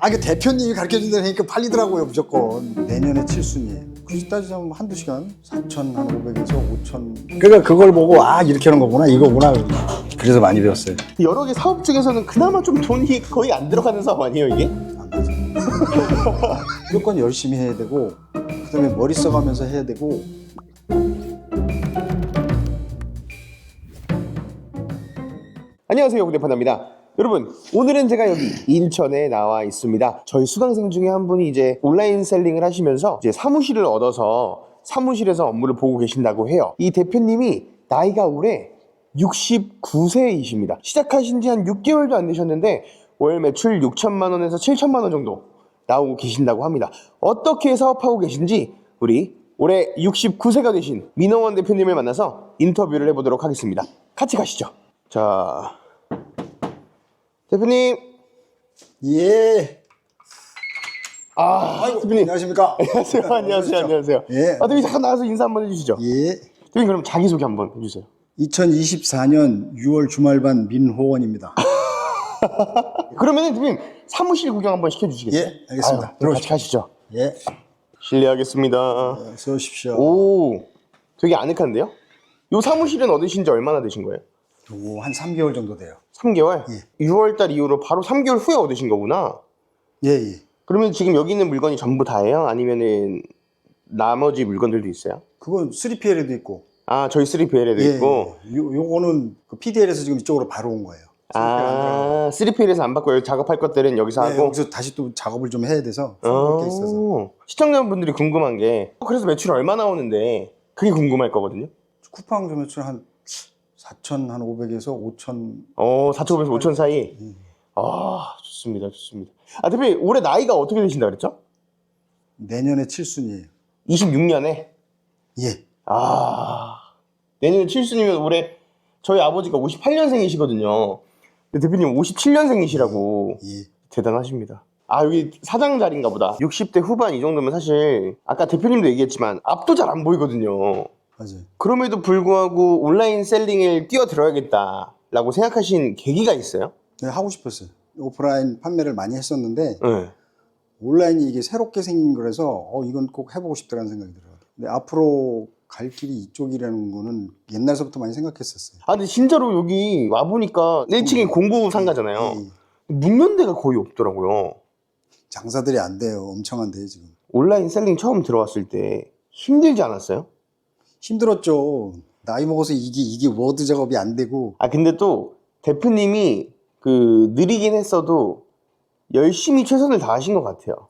아, 그 대표님이 가르쳐준다니까 팔리더라고요, 무조건. 내년에 7순위에. 굳이 따지자면 한두 시간 4,500에서 5,000. 그러니까 그걸 보고 아, 이렇게 하는 거구나, 이거구나. 그래서 많이 배웠어요. 여러 개 사업 중에서는 그나마 좀 돈이 거의 안 들어가는 사업 아니에요 이게? 안 맞아. 무조건 열심히 해야 되고, 그다음에 머리 써가면서 해야 되고. 안녕하세요, 구대판입니다. 여러분, 오늘은 제가 여기 인천에 나와 있습니다. 저희 수강생 중에 한 분이 이제 온라인 셀링을 하시면서 이제 사무실을 얻어서 사무실에서 업무를 보고 계신다고 해요. 이 대표님이 나이가 올해 69세이십니다. 시작하신 지 한 6개월도 안 되셨는데 월 매출 6천만 원에서 7천만 원 정도 나오고 계신다고 합니다. 어떻게 사업하고 계신지 우리 올해 69세가 되신 민홍원 대표님을 만나서 인터뷰를 해보도록 하겠습니다. 같이 가시죠. 자, 대표님. 예. 아이고, 대표님. 안녕하십니까? 안녕하세요. 안녕하세요. 안녕하세요. 예. 대표님 잠깐 나와서 인사 한번 해주시죠. 예. 대표님 그럼 자기소개 한번 해주세요. 2024년 6월 주말반 민호원입니다. 그러면 대표님 사무실 구경 한번 시켜주시겠어요? 예, 알겠습니다. 아유, 같이 들어오십시오. 가시죠. 예. 실례하겠습니다. 어서 오십시오. 오, 되게 아늑한데요? 요 사무실은 얻으신 지 얼마나 되신 거예요? 요거 한 3개월 정도 돼요. 3개월? 예. 6월달 이후로 바로 3개월 후에 얻으신 거구나. 예, 예. 그러면 지금 여기 있는 물건이 전부 다예요? 아니면은 나머지 물건들도 있어요? 그건 3PL에도 있고. 아, 저희 3PL에도 예, 있고. 예. 요거는 그 PDL에서 지금 이쪽으로 바로 온 거예요. 아, 3PL에서 안 받고 여기 작업할 것들은 여기서 네, 하고. 여기서 다시 또 작업을 좀 해야 돼서 게 있어서. 시청자분들이 궁금한 게 그래서 매출 얼마 나오는데 그게 궁금할 거거든요. 쿠팡 좀 매출 한 4,500에서 5,000. 4,500에서 5,000 사이. 아, 좋습니다. 좋습니다. 아, 대표님 올해 나이가 어떻게 되신다 그랬죠? 내년에 7순이에요. 26년에? 예. 아, 내년에 7순이면 올해 저희 아버지가 58년생이시거든요. 근데 대표님 57년생이시라고. 예. 대단하십니다. 아, 여기 사장 자리인가 보다. 60대 후반 이 정도면 사실 아까 대표님도 얘기했지만 앞도 잘 안 보이거든요. 맞아요. 그럼에도 불구하고 온라인 셀링에 뛰어들어야겠다라고 생각하신 계기가 있어요? 네, 하고 싶었어요. 오프라인 판매를 많이 했었는데 네. 온라인이 이게 새롭게 생긴 거라서 이건 꼭 해보고 싶다는 생각이 들어요. 근데 앞으로 갈 길이 이쪽이라는 거는 옛날서부터 많이 생각했었어요. 아, 근데 진짜로 여기 와보니까 1층이 공구 상가잖아요. 예. 묵는 데가 거의 없더라고요. 장사들이 안 돼요. 엄청 안 돼요, 지금. 온라인 셀링 처음 들어왔을 때 힘들지 않았어요? 힘들었죠. 나이 먹어서 이게 워드 작업이 안 되고. 아, 근데 또 대표님이 그 느리긴 했어도 열심히 최선을 다하신 것 같아요.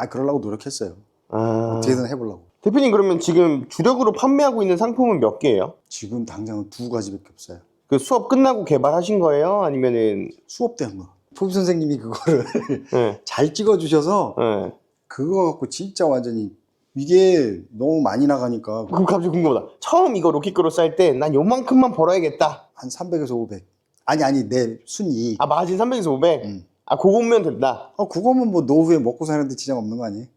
그러려고 노력했어요. 아, 어떻게든 해보려고. 대표님 그러면 지금 주력으로 판매하고 있는 상품은 몇 개예요? 지금 당장은 2가지밖에 없어요. 그 수업 끝나고 개발하신 거예요? 아니면은 수업 때 한 거. 포비 선생님이 그거를 네. 잘 찍어주셔서 네. 그거 갖고 진짜 완전히 이게 너무 많이 나가니까 그럼 갑자기 궁금하다. 처음 이거 로켓그로스 할 때 난 요만큼만 벌어야겠다. 한 300에서 500. 아니 내 순위. 아, 마진 300에서 500? 아, 그거면 된다. 그거면 뭐 노후에 먹고 사는데 지장 없는 거 아니에요?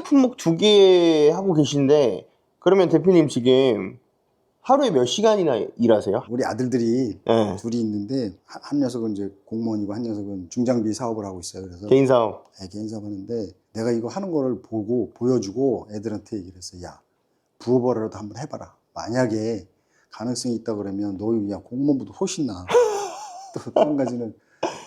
품목 2개 하고 계신데 그러면 대표님 지금 하루에 몇 시간이나 일하세요? 우리 아들들이 네. 둘이 있는데 한 녀석은 이제 공무원이고 한 녀석은 중장비 사업을 하고 있어요. 그래서 개인 사업. 개인 사업 하는데 내가 이거 하는 거를 보고 보여주고 애들한테 얘기를 했어요. 야, 부업어라도 한번 해봐라. 만약에 가능성이 있다 그러면 너 그냥 공무원보다 훨씬 나아. 또 한 가지는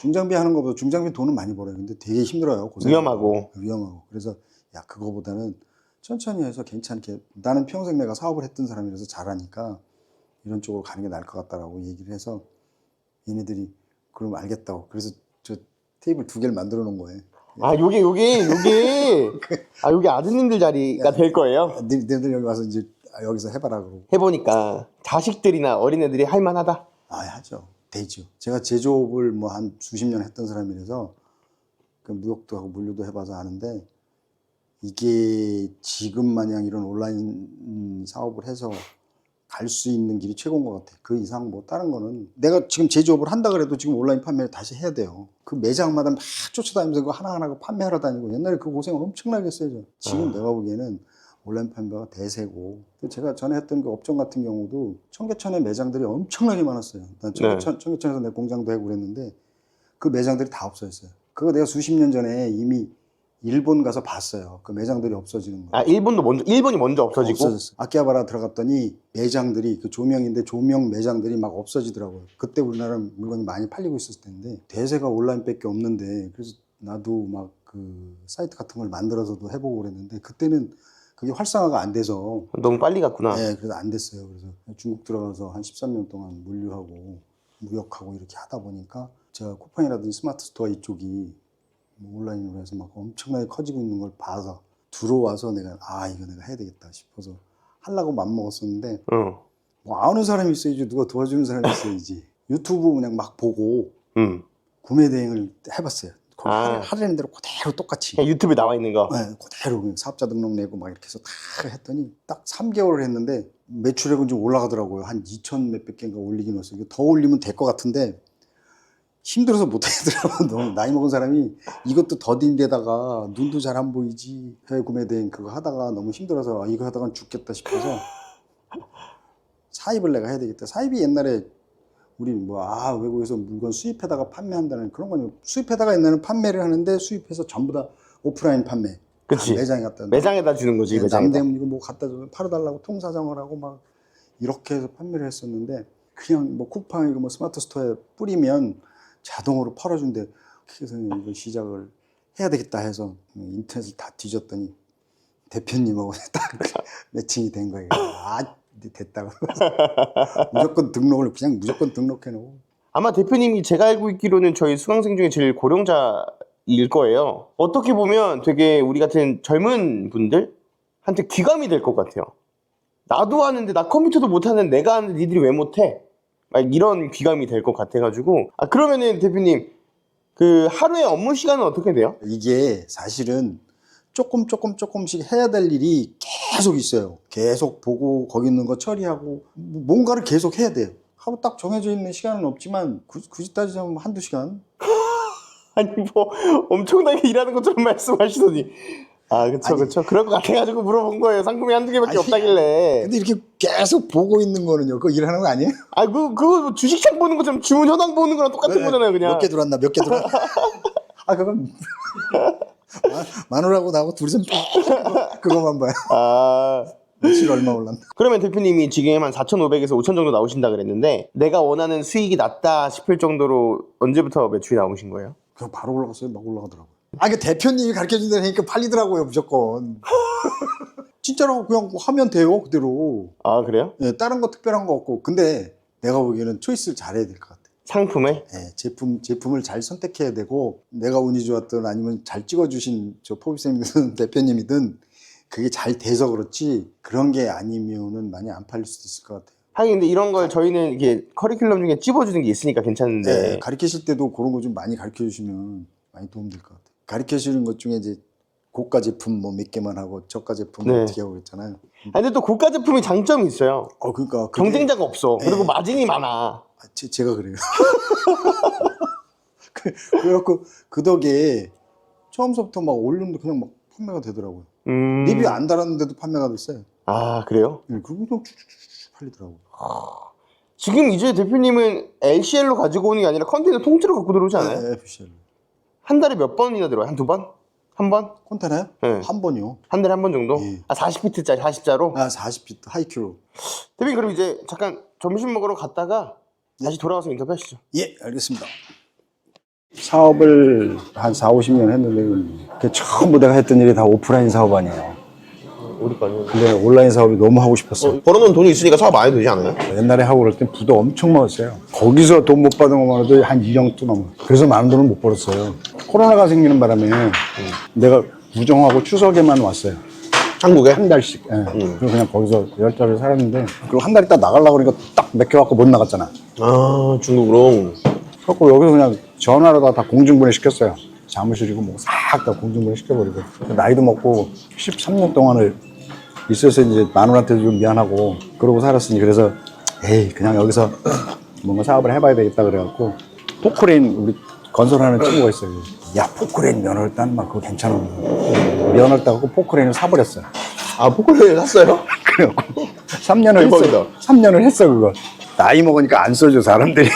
중장비 하는 것보다 중장비 돈은 많이 벌어요. 근데 되게 힘들어요. 위험하고. 위험하고. 그래서 야, 그거보다는 천천히 해서 괜찮게. 나는 평생 내가 사업을 했던 사람이라서 잘하니까 이런 쪽으로 가는 게 나을 것 같다라고 얘기를 해서 얘네들이 그럼 알겠다고. 그래서 저 테이블 2개를 만들어 놓은 거예요. 아, 요게 아, 요게 아드님들 자리가 될 거예요? 너희들 여기 와서 이제 여기서 해봐라 그러고. 해보니까 자식들이나 어린애들이 할만하다? 하죠. 되죠. 제가 제조업을 뭐 한 수십 년 했던 사람이라서 그 무역도 하고 물류도 해봐서 아는데 이게 지금 마냥 이런 온라인 사업을 해서 갈 수 있는 길이 최고인 것 같아. 그 이상 뭐 다른 거는 내가 지금 제조업을 한다 그래도 지금 온라인 판매를 다시 해야 돼요. 그 매장마다 막 쫓아다니면서 그거 하나하나 판매하러 다니고 옛날에 그 고생을 엄청나게 했어요. 지금 내가 보기에는 온라인 판매가 대세고 제가 전에 했던 그 업종 같은 경우도 청계천에 매장들이 엄청나게 많았어요. 난 청계천에서 내 공장도 하고 그랬는데 그 매장들이 다 없어졌어요. 그거 내가 수십 년 전에 이미 일본 가서 봤어요. 그 매장들이 없어지는 거. 아, 일본이 먼저 없어지고? 없어졌어. 아키하바라 들어갔더니 매장들이 그 조명인데 조명 매장들이 막 없어지더라고요. 그때 우리나라 물건이 많이 팔리고 있었을 텐데 대세가 온라인밖에 없는데 그래서 나도 막 그 사이트 같은 걸 만들어서도 해보고 그랬는데 그때는 그게 활성화가 안 돼서 너무 빨리 갔구나. 네, 그래서 안 됐어요. 그래서 중국 들어가서 한 13년 동안 물류하고 무역하고 이렇게 하다 보니까 제가 쿠팡이라든지 스마트 스토어 이쪽이 뭐 온라인으로 해서 막 엄청나게 커지고 있는 걸 봐서 들어와서 내가 이거 내가 해야 되겠다 싶어서 하려고 맘먹었었는데 뭐 아는 사람이 있어야지 누가 도와주는 사람이 있어야지 유튜브 그냥 막 보고 구매 대행을 해봤어요. 거기 하라는 대로 그대로 똑같이 그냥 유튜브에 나와 있는 거? 네, 그대로 그냥 사업자 등록 내고 막 이렇게 해서 다 했더니 딱 3개월을 했는데 매출액은 좀 올라가더라고요. 한 2천 몇백 개인가 올리긴 했어요. 더 올리면 될 것 같은데 힘들어서 못하겠더라고요. 너무 나이 먹은 사람이 이것도 더딘데다가 눈도 잘 안 보이지 해외 구매 대행 그거 하다가 너무 힘들어서 이거 하다가 죽겠다 싶어서 사입을 내가 해야 되겠다. 사입이 옛날에 우리 외국에서 물건 수입해다가 판매한다는 그런 거는 수입해다가 옛날에는 판매를 하는데 수입해서 전부 다 오프라인 판매. 그치. 매장에 갖다 매장에다 주는 거지. 매장에다. 남대문 이거 뭐 갖다 주면 팔아달라고 통사정을 하고 막 이렇게 해서 판매를 했었는데 그냥 뭐 쿠팡 이거 뭐 스마트 스토어에 뿌리면 자동으로 팔아준대. 그래서 이거 시작을 해야 되겠다 해서 인터넷을 다 뒤졌더니 대표님하고 딱 매칭이 된 거예요. 됐다고. 무조건 등록해놓고. 아마 대표님이 제가 알고 있기로는 저희 수강생 중에 제일 고령자일 거예요. 어떻게 보면 되게 우리 같은 젊은 분들한테 귀감이 될 것 같아요. 나도 하는데 나 컴퓨터도 못하는 내가 하는데 니들이 왜 못해? 막 이런 귀감이 될 것 같아가지고. 그러면은 대표님 그 하루에 업무 시간은 어떻게 돼요? 이게 사실은 조금씩 해야 될 일이 계속 있어요. 계속 보고 거기 있는 거 처리하고 뭔가를 계속 해야 돼요. 하루 딱 정해져 있는 시간은 없지만 굳이 따지자면 한두 시간? 아니 뭐 엄청나게 일하는 것처럼 말씀하시더니 그쵸 그럴 것 같아가지고 물어본 거예요. 상품이 한두 개밖에 없다길래. 근데 이렇게 계속 보고 있는 거는요 그거 일하는 거 아니에요? 그거 주식창 보는 것처럼 주문 현황 보는 거랑 똑같은 거잖아요. 그냥 몇 개 들어왔나 그건 마누라하고 나하고 둘이서 그거만 봐요. 며칠 얼마 올랐나. 그러면 대표님이 지금 한 4,500에서 5,000 정도 나오신다 그랬는데 내가 원하는 수익이 낮다 싶을 정도로 언제부터 매출이 나오신 거예요? 그냥 바로 올라갔어요. 막 올라가더라고요. 그 대표님이 가르쳐준다니까 팔리더라고요. 무조건. 진짜로 그냥 하면 돼요. 그대로. 그래요? 네, 다른 거 특별한 거 없고. 근데 내가 보기에는 초이스를 잘해야 될 것 같아요. 상품을? 네, 제품을 잘 선택해야 되고 내가 운이 좋았든 아니면 잘 찍어주신 저 포비쌤이든 대표님이든 그게 잘 돼서 그렇지 그런 게 아니면은 많이 안 팔릴 수도 있을 것 같아요. 하긴 근데 이런 걸 저희는 이게 커리큘럼 중에 찝어주는 게 있으니까 괜찮은데. 네, 가르치실 때도 그런 거 좀 많이 가르쳐 주시면 많이 도움 될 것 같아요. 가르쳐 주는 것 중에 이제 고가 제품 뭐 몇 개만 하고 저가 제품 어떻게 하고 있잖아요. 근데 또 고가 제품이 장점이 있어요. 그러니까 경쟁자가 없어. 그리고 마진이 많아. 제가 그래요. 그래갖고 그 덕에 처음부터 막 올리는데 그냥 막 판매가 되더라고요. 리뷰 안 달았는데도 판매가 됐어요. 그래요? 네, 그리고 그냥 쭉쭉쭉 팔리더라고요. 지금 이제 대표님은 LCL로 가지고 오는 게 아니라 컨테이너 통째로 갖고 들어오지 않아요? 네, FCL. 한 달에 몇 번이나 들어와요? 한 두 번? 한 번? 콘테나요? 네. 한 번이요. 한 달에 한 번 정도? 예. 40피트짜리 40자로? 40피트 하이큐로. 대표님 그럼 이제 잠깐 점심 먹으러 갔다가 다시 돌아와서 인터뷰하시죠. 예, 알겠습니다. 사업을 한 4, 50년 했는데 그 전부 내가 했던 일이 다 오프라인 사업 아니에요. 우리 거 아니에요? 근데 온라인 사업이 너무 하고 싶었어요. 벌어놓은 돈이 있으니까 사업 안 해도 되지 않아요? 옛날에 하고 그럴 땐 부도 엄청 많았어요. 거기서 돈 못 받은 것만 해도 한 2억 도 넘어. 그래서 많은 돈을 못 벌었어요. 코로나가 생기는 바람에 내가 구정하고 추석에만 왔어요. 한국에? 한 달씩. 예. 그리고 그냥 거기서 10달을 살았는데 그리고 한 달 있다 나가려고 그러니까 딱 맥혀갖고 못 나갔잖아. 중국으로. 그래갖고 여기서 그냥 전화로 다 공중분해 시켰어요. 사무실이고 뭐 싹 다 공중분해 시켜버리고. 나이도 먹고 13년 동안을 있어서 이제 마누라한테도 좀 미안하고 그러고 살았으니 그래서 그냥 여기서 뭔가 사업을 해봐야 되겠다 그래갖고 포크레인 우리 건설하는 친구가 있어요. 야 포크레인 면허를 딴 막 그거 괜찮아. 면허를 따고 포크레인을 사버렸어요. 포크레인 샀어요? 그래갖고 3년을 했어 그거. 나이 먹으니까 안 써줘 사람들이.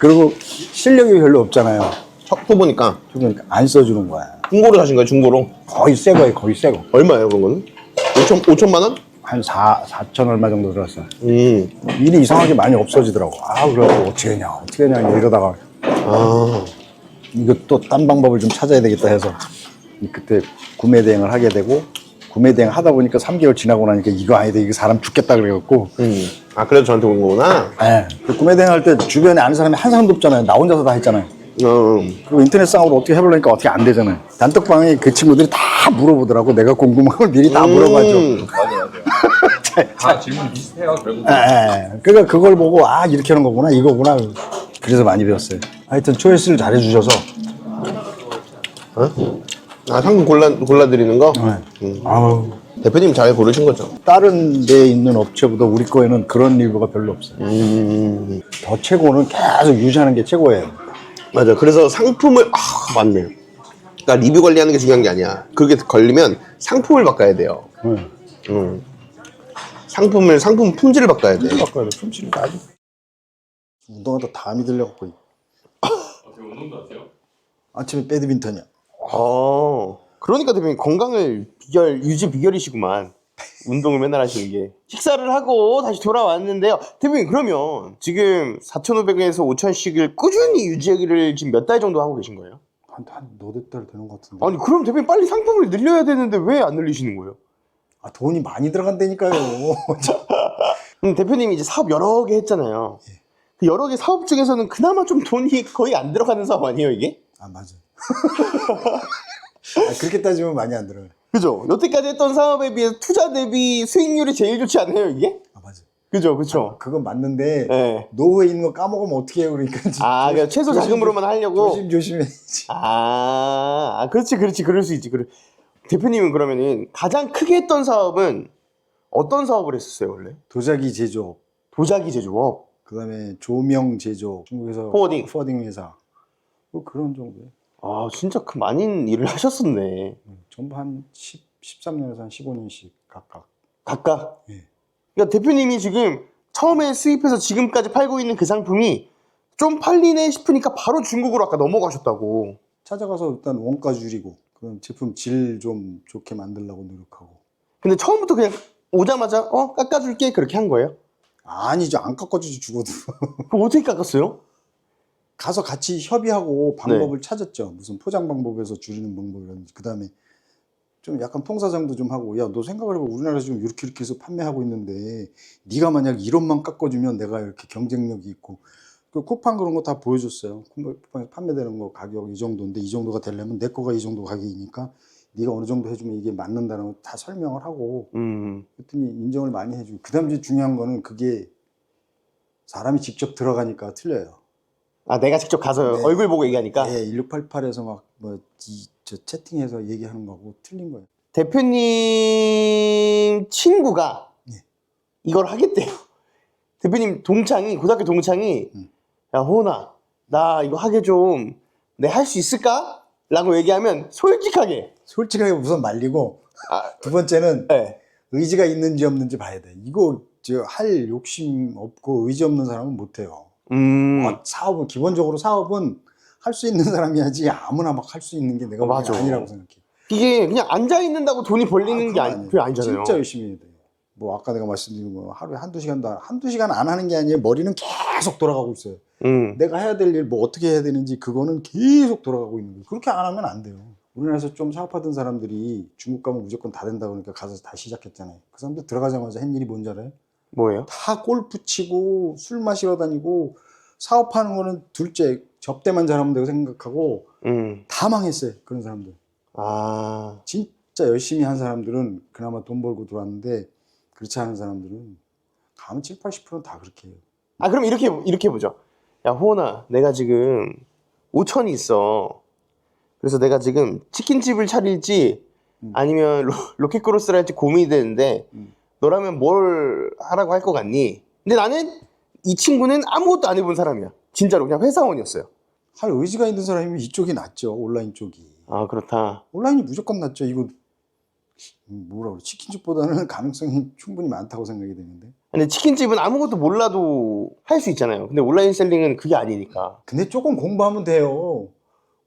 그리고 실력이 별로 없잖아요. 첫 후보니까 그러니까 안 써주는 거야. 중고로 사신 거예요, 중고로? 거의 새 거예요, 거의 새 거. 얼마예요, 그런 거는? 5천만 원? 한 4천 얼마 정도 들었어. 음. 일이 이상하게 많이 없어지더라고. 아, 그래갖고 어떻게 하냐 이러다가 아. 이거 또 딴 방법을 좀 찾아야 되겠다 해서 그때 구매 대행을 하게 되고 구매 대행 하다 보니까 3개월 지나고 나니까 이거 아니다, 이거 사람 죽겠다 그래갖고 아, 그래서 저한테 온 거구나? 예. 그 구매 대행 할 때 주변에 아는 사람이 한 사람도 없잖아요. 나 혼자서 다 했잖아요. 어. 그리고 인터넷 상으로 어떻게 해보려니까 어떻게 안 되잖아요. 단톡방에 그 친구들이 다 물어보더라고. 내가 궁금한 걸 미리 다 물어봐줘. 맞아요. 다 질문 비슷해요, 결국. 예. 그러니까 그걸 보고 아 이렇게 하는 거구나 이거구나. 그래서 많이 배웠어요. 하여튼 초이스를 잘해주셔서 아, 상품 골라드리는 거? 아우, 대표님 잘 고르신 거죠? 다른 데 있는 업체보다 우리 거에는 그런 리뷰가 별로 없어요. 더 최고는 계속 유지하는 게 최고예요. 맞아. 그래서 상품을, 맞네. 그러니까 리뷰 관리하는 게 중요한 게 아니야. 그렇게 걸리면 상품을 바꿔야 돼요. 상품 품질을 바꿔야 돼. 바꿔야 돼. 품질이 아주 운동하다 담이 들려갖고 어떻게 운동도 하세요? 아침에 배드민턴이야. 그러니까 대표님 건강을 유지 비결이시구만. 운동을 맨날 하시는 게. 식사를 하고 다시 돌아왔는데요. 대표님 그러면 지금 4,500에서 5,000씩을 꾸준히 유지하기를 지금 몇 달 정도 하고 계신 거예요? 한 너댓 달 되는 것 같은데. 아니 그럼 대표님 빨리 상품을 늘려야 되는데 왜 안 늘리시는 거예요? 아, 돈이 많이 들어간다니까요. 대표님이 이제 사업 여러 개 했잖아요. 그 여러 개 사업 중에서는 그나마 좀 돈이 거의 안 들어가는 사업 아니에요 이게? 아, 맞아. 아, 그렇게 따지면 많이 안 들어요. 그죠? 여태까지 했던 사업에 비해서 투자 대비 수익률이 제일 좋지 않아요 이게? 아, 맞아. 그죠, 그쵸? 그건 맞는데 네. 노후에 있는 거 까먹으면 어떻게 해요? 그러니까 그러니까 최소 자금으로만 하려고. 조심해야지. 그렇지, 그럴 수 있지. 대표님은 그러면은 가장 크게 했던 사업은 어떤 사업을 했었어요 원래? 도자기 제조업, 도자기 제조업. 그다음에 조명 제조, 중국에서 포워딩 회사, 뭐 그런 정도예요. 진짜 그 많은 일을 하셨었네. 전부 한 13년에서 한 15년씩 각각. 각각. 예. 그러니까 대표님이 지금 처음에 수입해서 지금까지 팔고 있는 그 상품이 좀 팔리네 싶으니까 바로 중국으로 아까 넘어가셨다고. 찾아가서 일단 원가 줄이고 그런 제품 질 좀 좋게 만들려고 노력하고. 근데 처음부터 그냥 오자마자 깎아줄게 그렇게 한 거예요? 아니죠, 안 깎아주지 죽어도. 그럼 어떻게 깎았어요? 가서 같이 협의하고 방법을 찾았죠. 무슨 포장 방법에서 줄이는 방법이라든지. 그다음에 좀 약간 통사장도 좀 하고, 야, 너 생각을 해봐. 우리나라에서 지금 이렇게 해서 판매하고 있는데 네가 만약 1원만 깎아주면 내가 이렇게 경쟁력이 있고. 그 쿠팡 그런 거 다 보여줬어요. 쿠팡에서 판매되는 거 가격 이 정도인데 이 정도가 되려면 내 거가 이 정도 가격이니까 네가 어느 정도 해주면 이게 맞는다는 걸 다 설명을 하고 그랬더니 인정을 많이 해주고. 그다음 이제 중요한 거는 그게 사람이 직접 들어가니까 틀려요. 내가 직접 가서 네. 얼굴 보고 얘기하니까? 네, 1688에서 막 저 채팅해서 얘기하는 거하고 틀린 거예요. 대표님 친구가 네. 이걸 하겠대요. 대표님 고등학교 동창이 야, 호은아, 나 이거 하게 좀, 내 할 수 있을까? 라고 얘기하면 솔직하게. 솔직하게 우선 말리고 두 번째는 네. 의지가 있는지 없는지 봐야 돼. 이거 할 욕심 없고 의지 없는 사람은 못해요. 사업은 기본적으로 사업은 할 수 있는 사람이 하지 아무나 막 할 수 있는 게 내가 맞아. 아니라고 생각해. 이게 그냥 앉아있는다고 돈이 벌리는 게 그게 아니잖아요. 진짜 열심히 해야 돼요. 뭐 아까 내가 말씀드린 거 하루에 한두 시간 안 하는 게 아니에요. 머리는 계속 돌아가고 있어요. 내가 해야 될 일 뭐 어떻게 해야 되는지 그거는 계속 돌아가고 있는 거예요. 그렇게 안 하면 안 돼요. 우리나라에서 좀 사업하던 사람들이 중국 가면 무조건 다 된다 그러니까 가서 다 시작했잖아요. 그 사람들 들어가자마자 한 일이 뭔지 알아요? 뭐예요? 다 골프 치고 술 마시러 다니고 사업하는 거는 둘째 접대만 잘하면 되고 생각하고 다 망했어요. 그런 사람들. 진짜 열심히 한 사람들은 그나마 돈 벌고 들어왔는데 그렇지 않은 사람들은 가면 7, 80%는 다 그렇게 해요. 그럼 이렇게 보죠. 야, 호원아, 내가 지금 5천이 있어. 그래서 내가 지금 치킨집을 차릴지 아니면 로켓크로스를 할지 고민이 되는데 너라면 뭘 하라고 할 것 같니? 근데 나는 이 친구는 아무것도 안 해본 사람이야. 진짜로 그냥 회사원이었어요. 할 의지가 있는 사람이면 이쪽이 낫죠. 온라인 쪽이. 그렇다. 온라인이 무조건 낫죠. 이거 뭐라 그래, 치킨집보다는 가능성이 충분히 많다고 생각이 되는데. 근데 치킨집은 아무것도 몰라도 할 수 있잖아요. 근데 온라인 셀링은 그게 아니니까. 근데 조금 공부하면 돼요.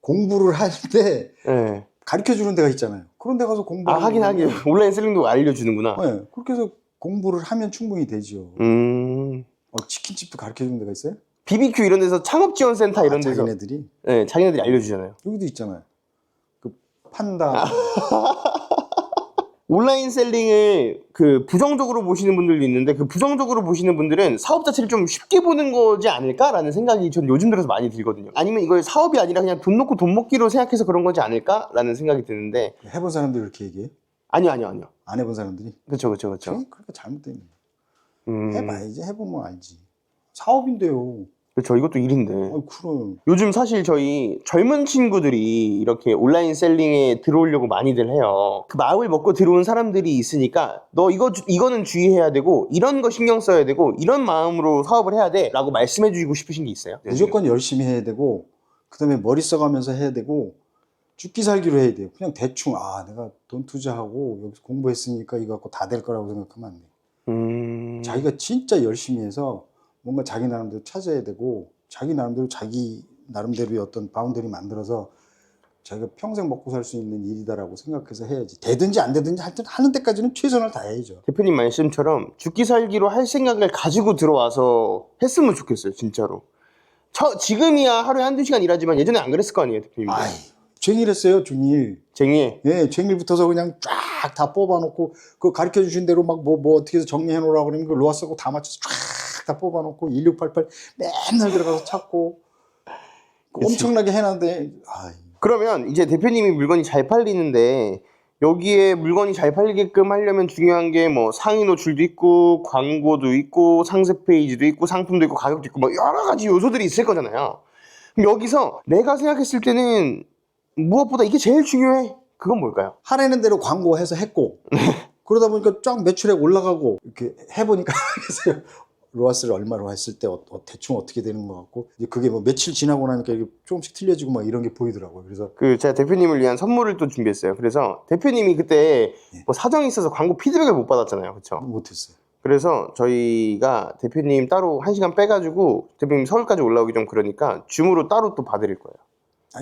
공부를 할 때 네. 가르쳐 주는 데가 있잖아요. 그런 데 가서 공부. 아, 하긴. 온라인 셀링도 알려주는구나. 네, 그렇게 해서 공부를 하면 충분히 되죠. 치킨집도 가르쳐 주는 데가 있어요? BBQ 이런 데서 창업지원센터 이런 데서 자기네들이? 네, 자기네들이 알려주잖아요. 여기도 있잖아요. 그 판다. 온라인 셀링을 그 부정적으로 보시는 분들도 있는데 그 부정적으로 보시는 분들은 사업 자체를 좀 쉽게 보는 거지 않을까라는 생각이 전 요즘 들어서 많이 들거든요. 아니면 이걸 사업이 아니라 그냥 돈 놓고 돈 먹기로 생각해서 그런 거지 않을까라는 생각이 드는데 해본 사람들이 그렇게 얘기해? 아니요. 안 해본 사람들이? 그렇죠. 그러니까 잘못된 거예요. 해봐야지. 해보면 알지. 사업인데요. 그렇죠. 이것도 일인데. 그럼. 요즘 사실 저희 젊은 친구들이 이렇게 온라인 셀링에 들어오려고 많이들 해요. 그 마음을 먹고 들어온 사람들이 있으니까 너 이거는 주의해야 되고 이런 거 신경 써야 되고 이런 마음으로 사업을 해야 돼 라고 말씀해 주고 싶으신 게 있어요? 무조건 열심히 해야 되고 그 다음에 머리 써가면서 해야 되고 죽기 살기로 해야 돼요. 그냥 대충 내가 돈 투자하고 여기서 공부했으니까 이거 갖고 다 될 거라고 생각하면 안 돼. 자기가 진짜 열심히 해서 뭔가 자기 나름대로 찾아야 되고 자기 나름대로의 어떤 바운더리 만들어서 자기가 평생 먹고 살 수 있는 일이다라고 생각해서 해야지. 되든지 안 되든지 하는 데까지는 최선을 다해야죠. 대표님 말씀처럼 죽기 살기로 할 생각을 가지고 들어와서 했으면 좋겠어요. 진짜로. 지금이야 하루에 한두 시간 일하지만 예전에 안 그랬을 거 아니에요, 대표님. 쟁일했어요, 쟁일. 쟁이. 예, 쟁일부터서 그냥 쫙 다 뽑아놓고 그 가르쳐 주신 대로 막 뭐 어떻게 해서 정리해 놓으라고 그러면 그 로아스하고 다 맞춰서 쫙 다 뽑아놓고 1688 맨날 들어가서 찾고 엄청나게 해놨는데 그러면 이제 대표님이 물건이 잘 팔리는데 여기에 물건이 잘 팔리게끔 하려면 중요한 게 뭐 상위 노출도 있고 광고도 있고 상세 페이지도 있고 상품도 있고 가격도 있고 뭐 여러 가지 요소들이 있을 거잖아요. 그럼 여기서 내가 생각했을 때는 무엇보다 이게 제일 중요해. 그건 뭘까요? 하라는 대로 광고해서 했고 그러다 보니까 쫙 매출액 올라가고 이렇게 해보니까 그래서 로아스를 얼마로 했을 때 대충 어떻게 되는 것 같고 이제 그게 뭐 며칠 지나고 나니까 이게 조금씩 틀려지고 막 이런 게 보이더라고요. 그래서 제가 대표님을 위한 선물을 또 준비했어요. 그래서 대표님이 그때 뭐 사정이 있어서 광고 피드백을 못 받았잖아요. 그렇죠? 못했어요. 그래서 저희가 대표님 따로 1시간 빼가지고 대표님 서울까지 올라오기 좀 그러니까 줌으로 따로 또 봐드릴 거예요.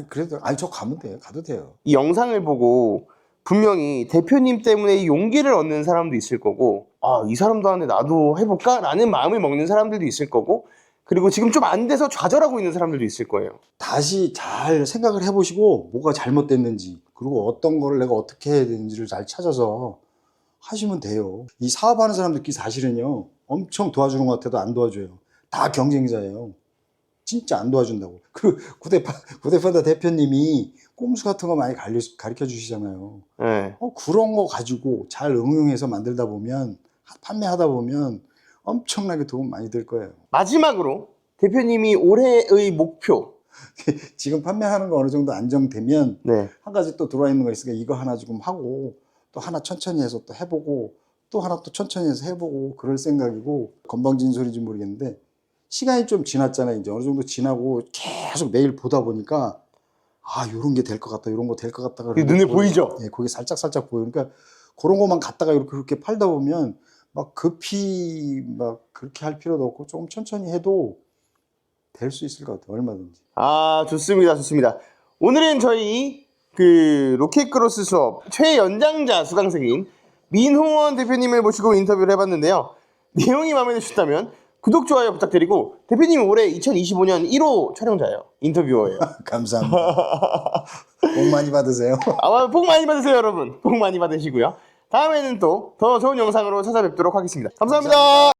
그래도 저 가면 돼요. 가도 돼요. 이 영상을 보고 분명히 대표님 때문에 용기를 얻는 사람도 있을 거고 이 사람도 하는데 나도 해볼까? 라는 마음을 먹는 사람들도 있을 거고 그리고 지금 좀 안 돼서 좌절하고 있는 사람들도 있을 거예요. 다시 잘 생각을 해보시고 뭐가 잘못됐는지 그리고 어떤 거를 내가 어떻게 해야 되는지를 잘 찾아서 하시면 돼요. 이 사업하는 사람들끼리 사실은요 엄청 도와주는 것 같아도 안 도와줘요. 다 경쟁자예요. 진짜 안 도와준다고. 그리고 구대판다 대표님이 꼼수 같은 거 많이 가르쳐 주시잖아요. 네. 그런 거 가지고 잘 응용해서 만들다 보면 판매하다 보면 엄청나게 도움 많이 될 거예요. 마지막으로 대표님이 올해의 목표. 지금 판매하는 거 어느 정도 안정되면 네. 한 가지 또 들어와 있는 거 있으니까 이거 하나 조금 하고 또 하나 천천히 해서 또 해보고 또 하나 또 천천히 해서 해보고 그럴 생각이고 건방진소리인지 모르겠는데 시간이 좀 지났잖아요. 이제 어느 정도 지나고 계속 매일 보다 보니까 요런 게 될 것 같다, 요런 거 될 것 같다. 눈에 보이죠? 예, 그게 살짝 보여. 그러니까 그런 것만 갖다가 그렇게 팔다 보면 막 급히 막 그렇게 할 필요도 없고 조금 천천히 해도 될 수 있을 것 같아요. 얼마든지. 좋습니다. 오늘은 저희 로켓크로스 수업 최연장자 수강생인 민홍원 대표님을 모시고 인터뷰를 해봤는데요. 내용이 마음에 드셨다면 구독, 좋아요 부탁드리고 대표님은 올해 2025년 1호 촬영자예요. 인터뷰어예요. 감사합니다. 복 많이 받으세요. 복 많이 받으세요, 여러분. 복 많이 받으시고요. 다음에는 또 더 좋은 영상으로 찾아뵙도록 하겠습니다. 감사합니다.